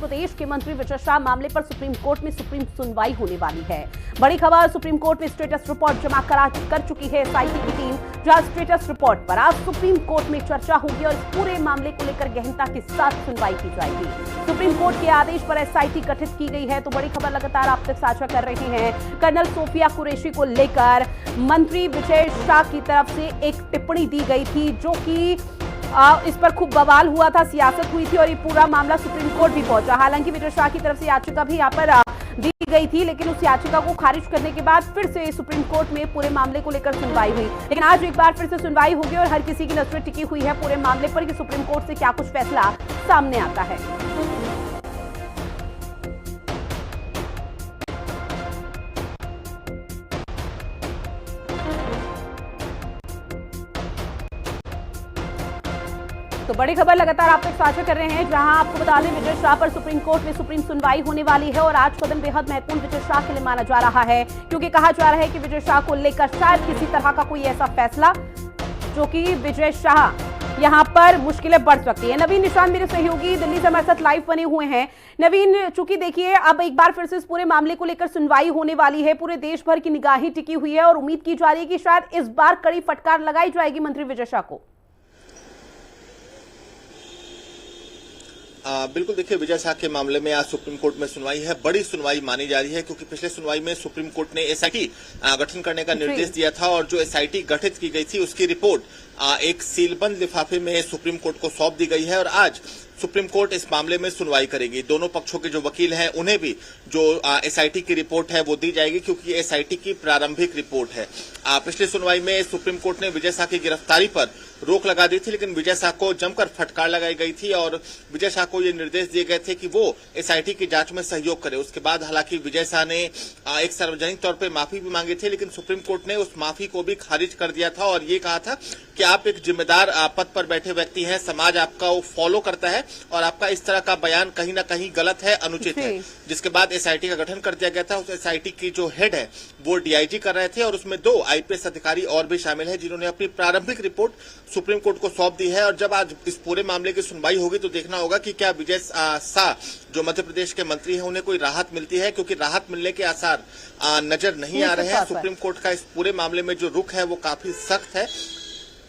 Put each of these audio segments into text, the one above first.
प्रदेश के मंत्री विजय शाह मामले पर सुप्रीम कोर्ट में सुप्रीम सुनवाई होने वाली है। बड़ी खबर, सुप्रीम कोर्ट में स्टेटस रिपोर्ट जमा कर चुकी है एसआईटी की टीम, जहां स्टेटस रिपोर्ट पर आज सुप्रीम कोर्ट में चर्चा होगी और इस पूरे मामले को लेकर गहनता के साथ सुनवाई की जाएगी। सुप्रीम कोर्ट के आदेश पर एसआईटी गठित की गई है। तो बड़ी खबर लगातार आप तक साझा कर रहे हैं। कर्नल सोफिया कुरैशी को लेकर मंत्री विजय शाह की तरफ से एक टिप्पणी दी गई थी, जो कि इस पर खूब बवाल हुआ था, सियासत हुई थी और ये पूरा मामला सुप्रीम कोर्ट भी पहुंचा। हालांकि विजय शाह की तरफ से याचिका भी यहाँ पर दी गई थी, लेकिन उस याचिका को खारिज करने के बाद फिर से सुप्रीम कोर्ट में पूरे मामले को लेकर सुनवाई हुई। लेकिन आज एक बार फिर से सुनवाई होगी और हर किसी की नजर टिकी हुई है पूरे मामले पर कि सुप्रीम कोर्ट से क्या कुछ फैसला सामने आता है। तो बड़ी खबर लगातार आप तक साझा कर रहे हैं, जहां आपको बता दें विजय शाह पर सुप्रीम कोर्ट में सुप्रीम सुनवाई होने वाली है और आज का दिन बेहद महत्वपूर्ण विजय शाह के लिए माना जा रहा है, क्योंकि कहा जा रहा है कि विजय शाह को लेकर शायद किसी तरह का कोई ऐसा फैसला जो कि विजय शाह यहां पर मुश्किलें बढ़ सकती है। नवीन निशान मेरे सहयोगी दिल्ली से हमारे साथ लाइव बने हुए हैं। नवीन, चूंकि देखिए अब एक बार फिर से इस पूरे मामले को लेकर सुनवाई होने वाली है, पूरे देश भर की निगाहें टिकी हुई है और उम्मीद की जा रही है कि शायद इस बार कड़ी फटकार लगाई जाएगी मंत्री विजय शाह को। बिल्कुल, देखिए विजय शाह के मामले में आज सुप्रीम कोर्ट में सुनवाई है। बड़ी सुनवाई मानी जा रही है क्योंकि पिछले सुनवाई में सुप्रीम कोर्ट ने एसआईटी गठन करने का निर्देश दिया था और जो एसआईटी गठित की गई थी उसकी रिपोर्ट एक सीलबंद लिफाफे में सुप्रीम कोर्ट को सौंप दी गई है और आज सुप्रीम कोर्ट इस मामले में सुनवाई करेगी। दोनों पक्षों के जो वकील हैं उन्हें भी जो एसआईटी की रिपोर्ट है वो दी जाएगी, क्योंकि एसआईटी की प्रारंभिक रिपोर्ट है। पिछली सुनवाई में सुप्रीम कोर्ट ने विजय शाह की गिरफ्तारी पर रोक लगा दी थी, लेकिन विजय शाह को जमकर फटकार लगाई गई थी और विजय शाह को ये निर्देश दिए गए थे कि वो एसआईटी की जांच में सहयोग करे। उसके बाद हालांकि विजय शाह ने एक सार्वजनिक तौर पर माफी भी मांगी थी, लेकिन सुप्रीम कोर्ट ने उस माफी को भी खारिज कर दिया था और ये कहा था कि आप एक जिम्मेदार पद पर बैठे व्यक्ति हैं, समाज आपका वो फॉलो करता है और आपका इस तरह का बयान कहीं ना कहीं गलत है, अनुचित है। जिसके बाद एसआईटी का गठन कर दिया गया था। उस एसआईटी की जो हेड है वो डीआईजी कर रहे थे और उसमें 2 आईपीएस अधिकारी और भी शामिल हैं, जिन्होंने अपनी प्रारंभिक रिपोर्ट सुप्रीम कोर्ट को सौंप दी है। और जब आज इस पूरे मामले की सुनवाई होगी तो देखना होगा कि क्या विजय शाह जो मध्य प्रदेश के मंत्री हैं उन्हें कोई राहत मिलती है, क्योंकि राहत मिलने के आसार नजर नहीं आ रहे हैं। सुप्रीम कोर्ट का इस पूरे मामले में जो रुख है वो काफी सख्त है।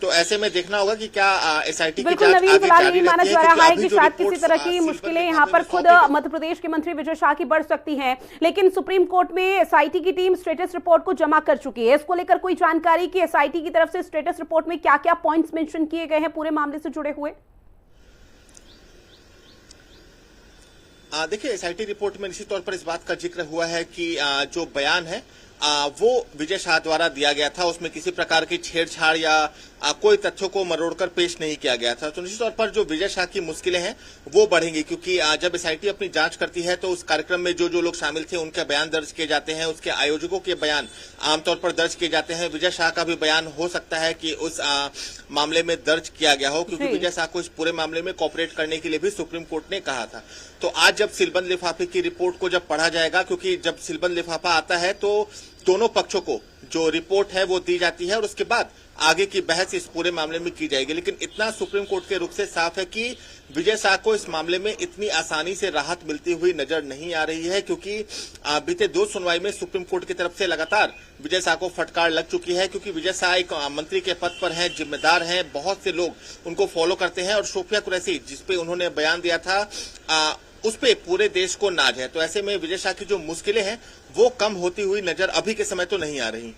तो ऐसे में देखना होगा कि क्या एसआईटी की जांच आगे जारी माना रहती जा रहा है कि शायद जो किसी तरह की मुश्किलें यहां पर खुद मध्य प्रदेश के मंत्री विजय शाह की बढ़ सकती हैं, लेकिन सुप्रीम कोर्ट में एसआईटी की टीम स्टेटस रिपोर्ट को जमा कर चुकी है। इसको लेकर कोई जानकारी कि एसआईटी की तरफ से स्टेटस रिपोर्ट में क्या क्या पॉइंट्स मेंशन किए गए हैं पूरे मामले से जुड़े हुए? देखिए, एसआईटी रिपोर्ट में निश्चित तौर पर इस बात का जिक्र हुआ है कि जो बयान है वो विजय शाह द्वारा दिया गया था, उसमें किसी प्रकार की छेड़छाड़ या कोई तथ्यों को मरोड़कर पेश नहीं किया गया था। तो निश्चित तौर पर जो विजय शाह की मुश्किलें हैं वो बढ़ेंगी, क्योंकि जब एसआईटी अपनी जांच करती है तो उस कार्यक्रम में जो लोग शामिल थे उनके बयान दर्ज किए जाते हैं, उसके आयोजकों के बयान आमतौर पर दर्ज किए जाते हैं। विजय शाह का भी बयान हो सकता है कि उस मामले में दर्ज किया गया हो, क्योंकि विजय शाह को इस पूरे मामले में कोऑपरेट करने के लिए भी सुप्रीम कोर्ट ने कहा था। तो आज जब सीलबंद लिफाफे की रिपोर्ट को जब पढ़ा जाएगा, क्योंकि जब सीलबंद लिफाफा आता है तो दोनों पक्षों को जो रिपोर्ट है वो दी जाती है और उसके बाद आगे की बहस इस पूरे मामले में की जाएगी। लेकिन इतना सुप्रीम कोर्ट के रुख से साफ है कि विजय शाह को इस मामले में इतनी आसानी से राहत मिलती हुई नजर नहीं आ रही है, क्योंकि बीते 2 सुनवाई में सुप्रीम कोर्ट की तरफ से लगातार विजय शाह को फटकार लग चुकी है, क्योंकि विजय शाह एक मंत्री के पद पर हैं, जिम्मेदार हैं, बहुत से लोग उनको फॉलो करते हैं और सोफिया कुरैशी जिसपे उन्होंने बयान दिया था उस पे पूरे देश को नाज है। तो ऐसे में विजय शाह की जो मुश्किलें हैं वो कम होती हुई नजर अभी के समय तो नहीं आ रही।